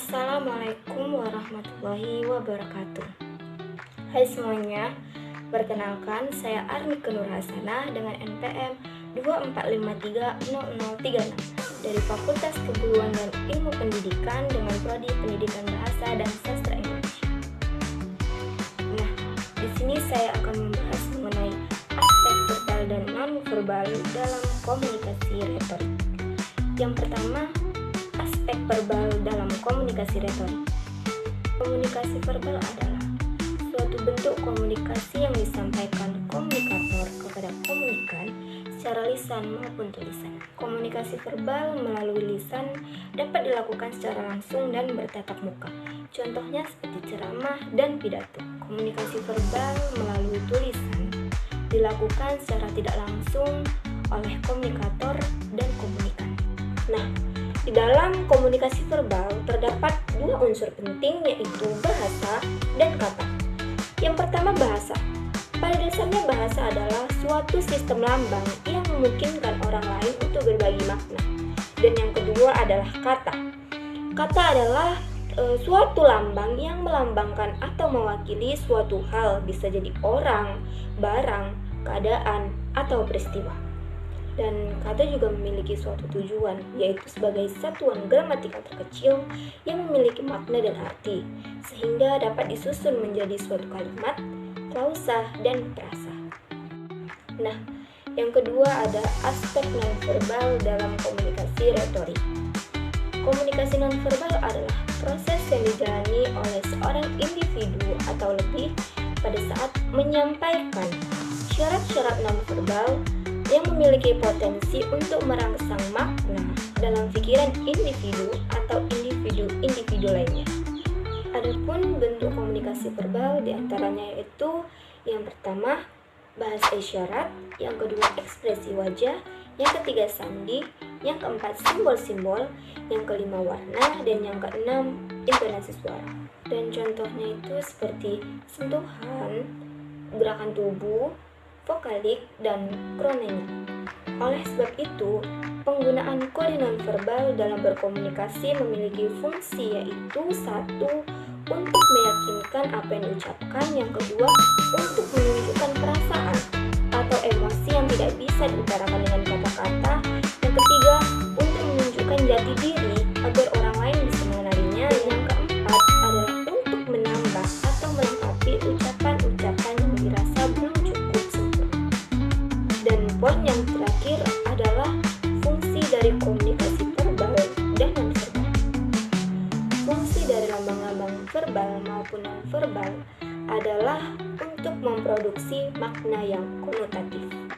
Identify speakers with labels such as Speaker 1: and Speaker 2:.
Speaker 1: Assalamualaikum warahmatullahi wabarakatuh. Hai semuanya, perkenalkan saya Armika Nurhasanah dengan NPM 24530036 dari Fakultas Keguruan dan Ilmu Pendidikan dengan Prodi Pendidikan Bahasa dan Sastra Indonesia. Nah, di sini saya akan membahas mengenai aspek verbal dan non-verbal dalam komunikasi retorik. Yang pertama, aspek verbal dalam komunikasi retorik. Komunikasi verbal adalah suatu bentuk komunikasi yang disampaikan komunikator kepada komunikan secara lisan maupun tulisan. Komunikasi verbal melalui lisan dapat dilakukan secara langsung dan bertatap muka. Contohnya seperti ceramah dan pidato. Komunikasi verbal melalui tulisan dilakukan secara tidak langsung oleh komunikator dan komunikan. Nah, di dalam komunikasi verbal terdapat dua unsur penting, yaitu bahasa dan kata. Yang pertama, bahasa. Pada dasarnya bahasa adalah suatu sistem lambang yang memungkinkan orang lain untuk berbagi makna. Dan yang kedua adalah kata. Kata adalah suatu lambang yang melambangkan atau mewakili suatu hal, bisa jadi orang, barang, keadaan, atau peristiwa. Dan kata juga memiliki suatu tujuan, yaitu sebagai satuan gramatikal terkecil yang memiliki makna dan arti, sehingga dapat disusun menjadi suatu kalimat, klausa, dan frasa. Nah, yang kedua ada aspek nonverbal dalam komunikasi retorik. Komunikasi nonverbal adalah proses yang dijalani oleh seorang individu atau lebih pada saat menyampaikan syarat-syarat nonverbal yang memiliki potensi untuk merangsang makna dalam pikiran individu atau individu lainnya. Adapun bentuk komunikasi verbal diantaranya yaitu yang pertama bahasa isyarat, yang kedua ekspresi wajah, yang ketiga sandi, yang keempat simbol-simbol, yang kelima warna, dan yang keenam intonasi suara. Dan contohnya itu seperti sentuhan, gerakan tubuh, vokalik, dan kronenik. Oleh sebab itu, penggunaan kode nonverbal dalam berkomunikasi memiliki fungsi, yaitu satu, untuk meyakinkan apa yang diucapkan, yang kedua, untuk menunjukkan perasaan atau emosi yang tidak bisa diutarakan dengan kata-kata, yang ketiga, untuk menunjukkan jati diri agar orang lain bisa mengenalinya, dan yang keempat adalah untuk menambah atau melengkapi ucapan-ucapan yang dirasa belum cukup sempurna. Dan poin yang terakhir adalah fungsi dari komunikasi verbal dan nonverbal. Fungsi dari lambang-lambang verbal maupun nonverbal adalah untuk memproduksi makna yang konotatif.